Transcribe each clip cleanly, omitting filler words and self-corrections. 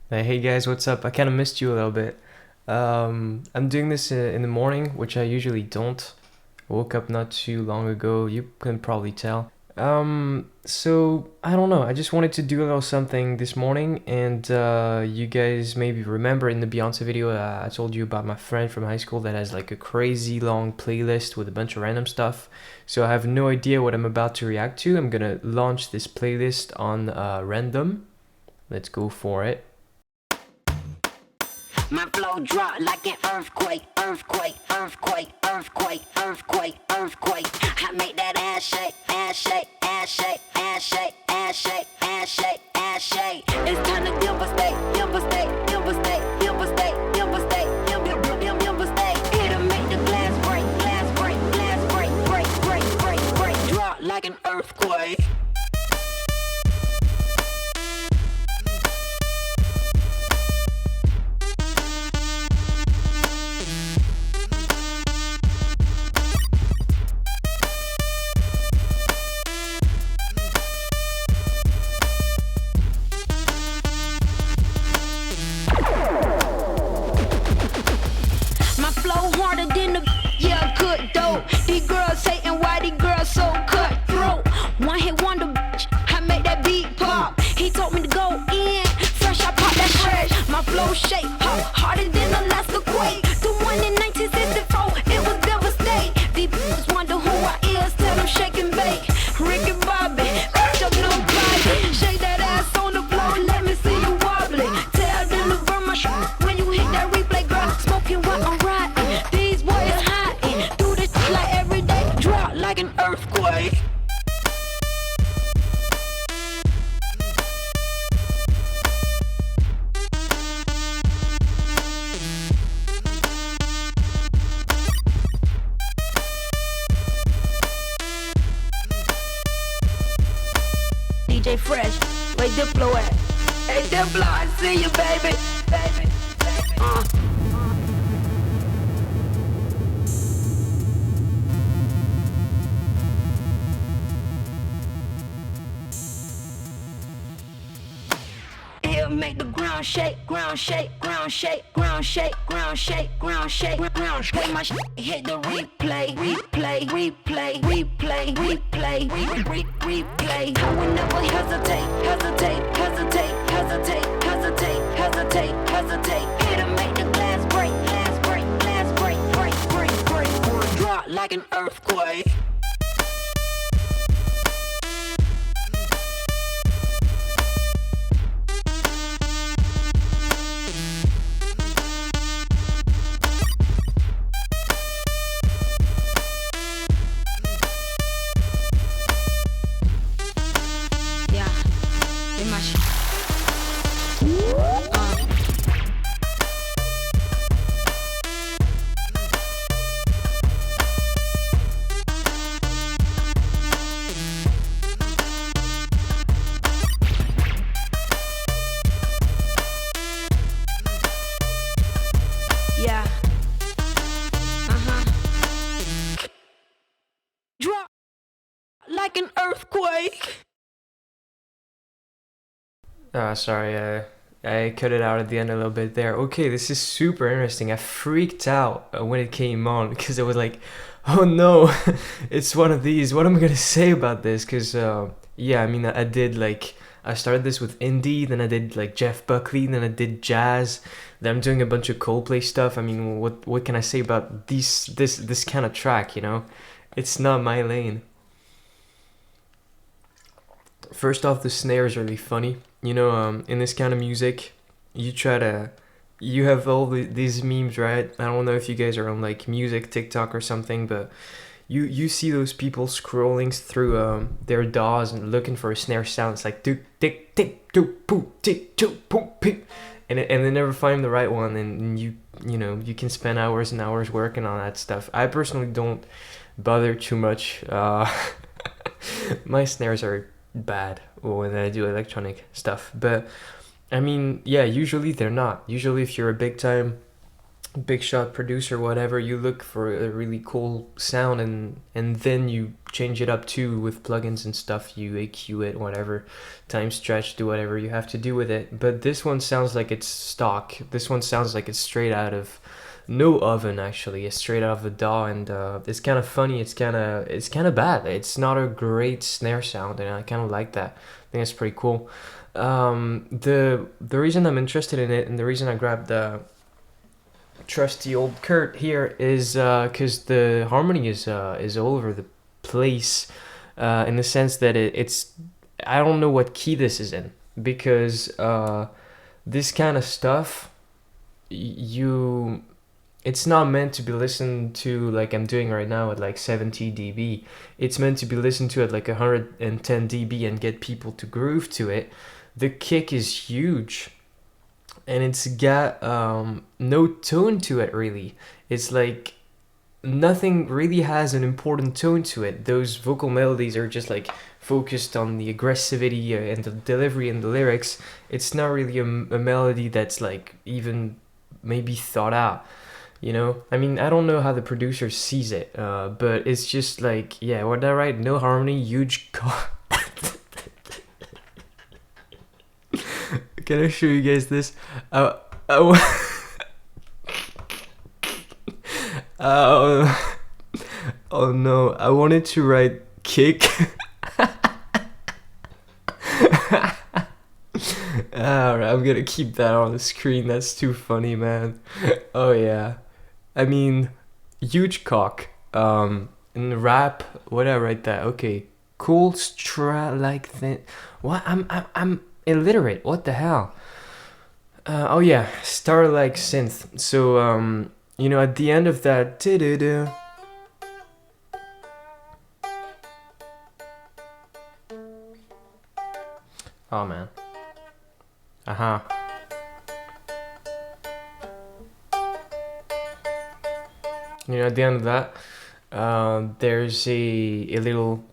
Hey guys, what's up? I kind of missed you a little bit. I'm doing this in the morning, which I usually don't. I woke up not too long ago. You can probably tell. So I don't know. I just wanted to do a little something this morning, and you guys maybe remember in the Beyonce video, I told you about my friend from high school that has like a crazy long playlist with a bunch of random stuff. So I have no idea what I'm about to react to. I'm gonna launch this playlist on random. Let's go for it. My flow drop like an earthquake, earthquake, earthquake, earthquake, earthquake, earthquake. I make that ass shake, ass shake, ass shake, ass shake, ass shake, ass shake, ass shake. It's time to devastate, devastate, devastate, devastate, devastate, devastate. It'll make the glass break, glass break, glass break, break, break, break, break. Drop like an earthquake. Yeah, good dope. These girls hating why these girls so cutthroat. One hit wonder, bitch. I make that beat pop. He told me to go in. Fresh, I pop that fresh. My flow shape pop harder than a Alaska quake. The one in 1964, it was devastating. These bitches wonder who I is. Tell them shake and bake. Ricky Bobby, bitch up nobody. Shake that ass on the floor, let me see you wobbly. Tell them to burn my shit when you hit that replay, girl. Smoking while I'm riding. These boys hiding. Do this like every day. Drop like an earthquake. DJ Fresh, where Diplo at? Hey Diplo, I see you, baby, baby, baby. He'll make the ground shake, ground shake, ground shake, ground shake, ground shake, ground shake, ground shake. Play my shit, hit the replay, replay, replay, replay, replay, replay. I will never hesitate, hesitate, hesitate, hesitate, hesitate, hesitate, hesitate. It'll make the glass break, glass break, glass break, break, break, break. Drop like an earthquake. Drop like an earthquake. Sorry, I cut it out at the end a little bit there. Okay, this is super interesting. I freaked out when it came on because I was like, oh no, it's one of these. What am I gonna say about this? Because, yeah, I mean, I did like, I started this with indie, then I did like Jeff Buckley, then I did jazz, then I'm doing a bunch of Coldplay stuff. I mean, what can I say about this kind of track, you know? It's not my lane. First off, the snare is really funny. You know, in this kind of music, you try to, you have all these memes, right? I don't know if you guys are on like music TikTok or something, but you see those people scrolling through their DAWs and looking for a snare sound. It's like do tick tick do poo tick do poo pick, and they never find the right one, and you know you can spend hours and hours working on that stuff. I personally don't bother too much. My snares are bad when I do electronic stuff, but I mean, yeah, usually they're not. Usually if you're a big time big shot producer, whatever, you look for a really cool sound, and then you change it up too with plugins and stuff. You EQ it, whatever, time stretch, do whatever you have to do with it. But this one sounds like it's stock. This one sounds like it's straight out of no oven, actually. It's straight out of the DAW, and it's kind of funny. It's kind of bad. It's not a great snare sound, and I kind of like that. I think it's pretty cool. The reason I'm interested in it, and the reason I grabbed the trusty old Kurt here, is because the harmony is all over the place, in the sense that it's I don't know what key this is in, because this kind of stuff, it's not meant to be listened to like I'm doing right now at like 70 dB. It's meant to be listened to at like 110 dB and get people to groove to it. The kick is huge, and it's got no tone to it, really. It's like nothing really has an important tone to it. Those vocal melodies are just like focused on the aggressivity and the delivery and the lyrics. It's not really a melody that's like even maybe thought out, you know? I mean, I don't know how the producer sees it, but it's just like, yeah, what did I write? No harmony, huge Can I show you guys this? Oh no, I wanted to write kick. Alright, I'm gonna keep that on the screen. That's too funny, man. Oh yeah. I mean, huge cock. In rap, what did I write that? Okay. Cool like thing. What? I'm illiterate. What the hell? Oh yeah, star like synth. So you know, at the end of that, oh man. Uh-huh. You know, at the end of that, there's a little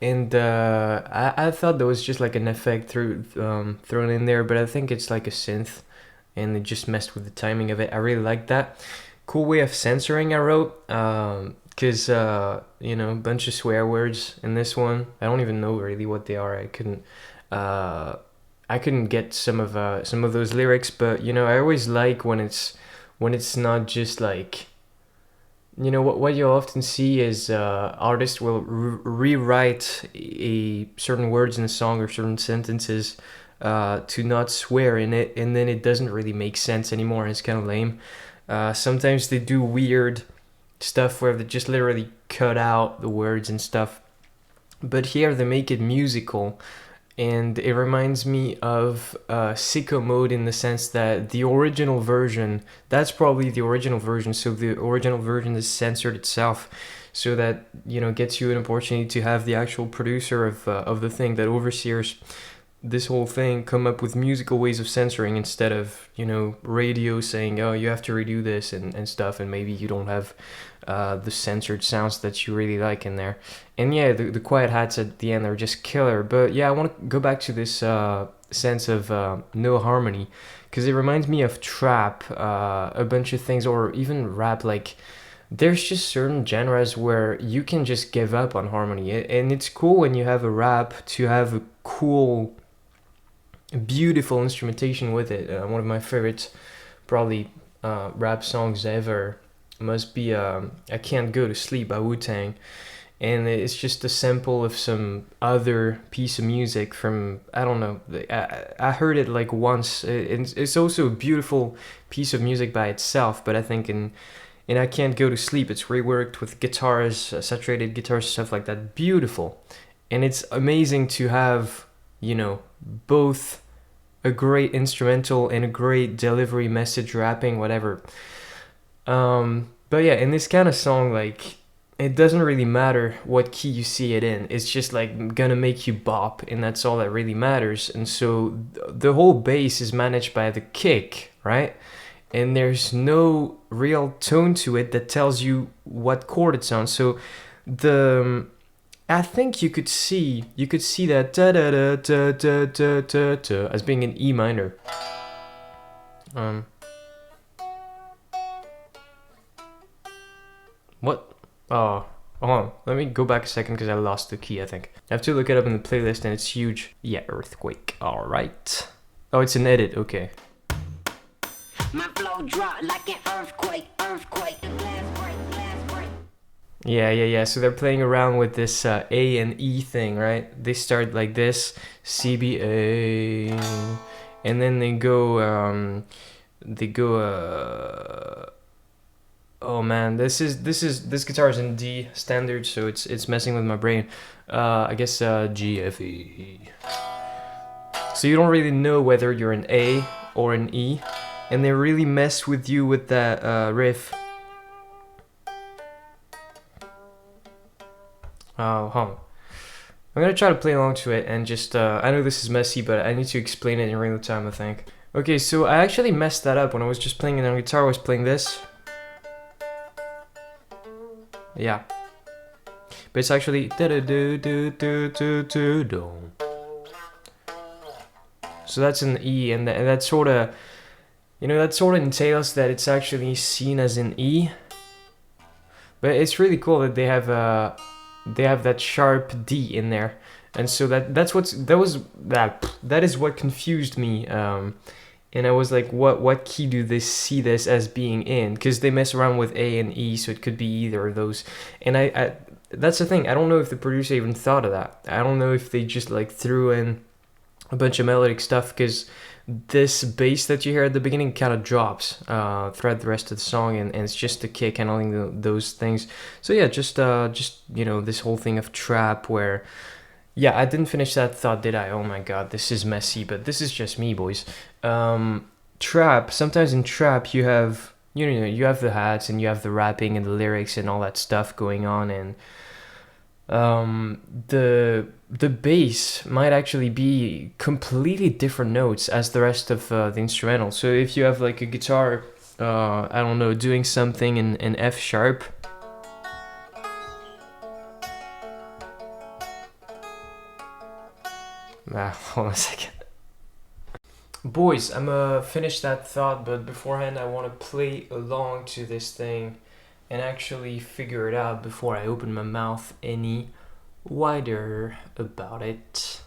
and I thought that was just like an effect thrown in there, but I think it's like a synth, and it just messed with the timing of it. I really like that. Cool way of censoring, I wrote, because you know, a bunch of swear words in this one. I don't even know really what they are. I couldn't get some of those lyrics, but you know, I always like when it's not just like, you know, what you often see is artists will rewrite a certain words in a song or certain sentences to not swear in it, and then it doesn't really make sense anymore, and it's kind of lame. Sometimes they do weird stuff where they just literally cut out the words and stuff, but here they make it musical. And it reminds me of Sicko Mode, in the sense that the original version, that's probably the original version, so the original version is censored itself, so that, you know, gets you an opportunity to have the actual producer of the thing that overseers this whole thing come up with musical ways of censoring, instead of, you know, radio saying, oh, you have to redo this and stuff, and maybe you don't have the censored sounds that you really like in there. And yeah, the quiet hats at the end are just killer. But yeah, I want to go back to this sense of no harmony, because it reminds me of trap, a bunch of things, or even rap. Like, there's just certain genres where you can just give up on harmony, and it's cool when you have a rap to have a cool, beautiful instrumentation with it. One of my favorites, probably rap songs ever, must be I Can't Go to Sleep by Wu-Tang, and it's just a sample of some other piece of music from, I don't know, I heard it like once. It's also a beautiful piece of music by itself, but I think in I Can't Go to Sleep, it's reworked with guitars, saturated guitars, stuff like that. Beautiful. And it's amazing to have, you know, both a great instrumental and a great delivery, message, rapping, whatever. But yeah, in this kind of song, like, it doesn't really matter what key you see it in. It's just like gonna make you bop, and that's all that really matters. And so the whole bass is managed by the kick, right? And there's no real tone to it that tells you what chord it's on. So I think you could see that da da da da da da da da as being an E minor. What? Oh, hold on. Let me go back a second because I lost the key, I think. I have to look it up in the playlist and it's huge. Yeah, earthquake. All right. Oh, it's an edit. Okay. My flow drop like an earthquake, earthquake. Yeah. So they're playing around with this A and E thing, right? They start like this, CBA, and then they go, oh man, this guitar is in D standard, so it's messing with my brain. I guess G, F, E. So you don't really know whether you're an A or an E, and they really mess with you with that riff. I'm gonna try to play along to it and just, I know this is messy, but I need to explain it in real time, I think. Okay, so I actually messed that up when I was just playing it on guitar. I was playing this. Yeah. But it's actually so that's an E, and that sort of, that sort of entails that it's actually seen as an E. But it's really cool that they have that sharp D in there, and so that is what confused me. And I was like, what key do they see this as being in? Because they mess around with A and E, so it could be either of those. And I that's the thing. I don't know if the producer even thought of that. I don't know if they just like threw in a bunch of melodic stuff, because this bass that you hear at the beginning kind of drops throughout the rest of the song, and it's just the kick handling those things. So yeah, just this whole thing of trap where, yeah, I didn't finish that thought, did I? Oh my god, this is messy, but this is just me, boys. Trap, sometimes in trap you have, you have the hats and you have the rapping and the lyrics and all that stuff going on, and the bass might actually be completely different notes as the rest of the instrumental. So if you have like a guitar, I don't know, doing something in F sharp, hold on a second. Boys, I'm gonna finish that thought, but beforehand I want to play along to this thing and actually figure it out before I open my mouth any wider about it.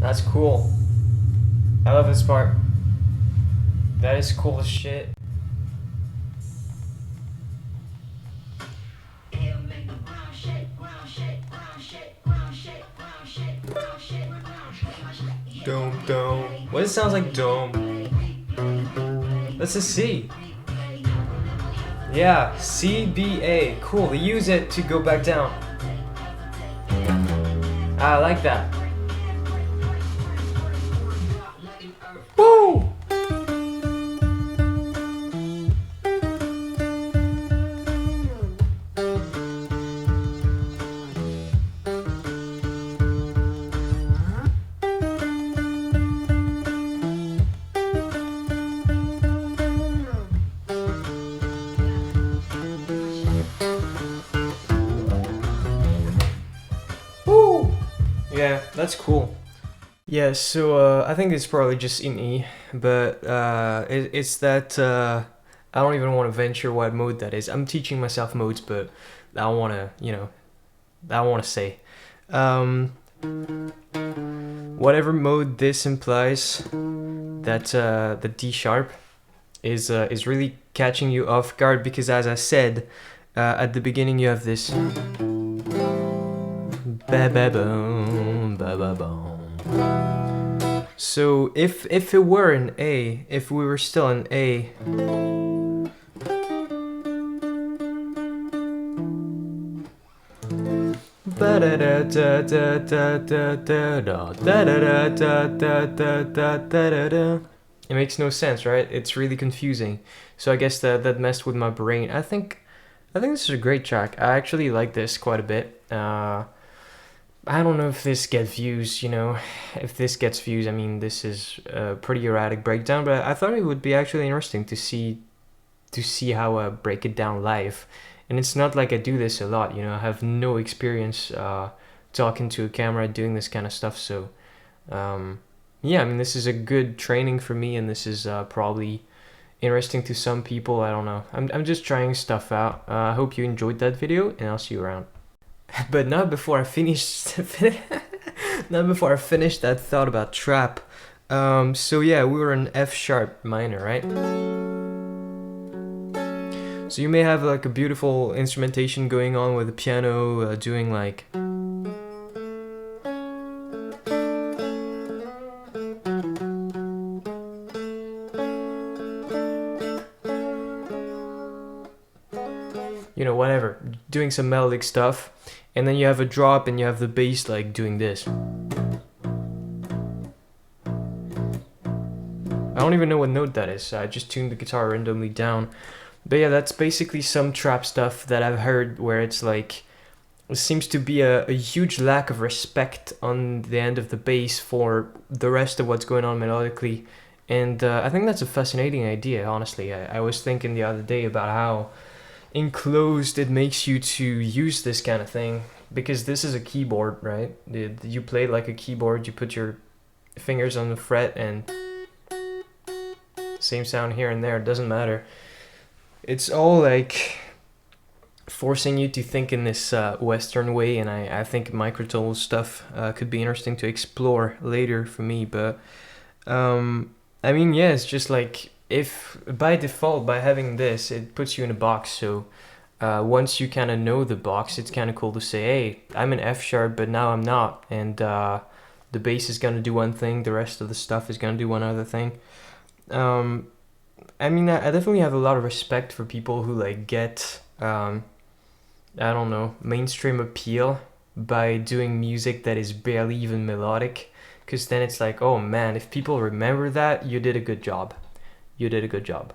That's cool. I love this part. That is cool as shit. Dome, dome. What it sounds like dome. That's a C. Yeah, CBA. Cool. They use it to go back down. I like that. Woo! Yeah, that's cool. Yeah, so I think it's probably just in E, but it's that I don't even want to venture what mode that is. I'm teaching myself modes, but I don't want to, I don't want to say. Um, Whatever mode this implies, that the D sharp is really catching you off guard, because as I said at the beginning, you have this ba ba boom ba ba boom. So if it were an A, if we were still an A, it makes no sense, right? It's really confusing. So I guess that messed with my brain. I think this is a great track. I actually like this quite a bit. I don't know if this gets views, if this gets views. I mean, this is a pretty erratic breakdown, but I thought it would be actually interesting to see how I break it down live. And it's not like I do this a lot, I have no experience talking to a camera, doing this kind of stuff. So yeah, I mean, this is a good training for me, and this is probably interesting to some people. I don't know. I'm just trying stuff out. I hope you enjoyed that video, and I'll see you around. But not before I finish that thought about trap. So yeah, we were in F sharp minor, right? So you may have like a beautiful instrumentation going on with the piano doing like whatever, doing some melodic stuff, and then you have a drop and you have the bass like doing this. I don't even know what note that is. I just tuned the guitar randomly down. But yeah, that's basically some trap stuff that I've heard where it's like, it seems to be a huge lack of respect on the end of the bass for the rest of what's going on melodically. And I think that's a fascinating idea, honestly. I was thinking the other day about how enclosed it makes you to use this kind of thing, because this is a keyboard, right? You play like a keyboard, you put your fingers on the fret, and same sound here and there, it doesn't matter. It's all like forcing you to think in this Western way, and I think microtonal stuff could be interesting to explore later for me. But I mean, yeah, it's just like, if by default, by having this, it puts you in a box. So once you kind of know the box, it's kind of cool to say, hey, I'm in F sharp, but now I'm not, and the bass is gonna do one thing, the rest of the stuff is gonna do one other thing. I mean, I definitely have a lot of respect for people who like get I don't know, mainstream appeal by doing music that is barely even melodic, because then it's like, oh man, if people remember that, you did a good job. You did a good job.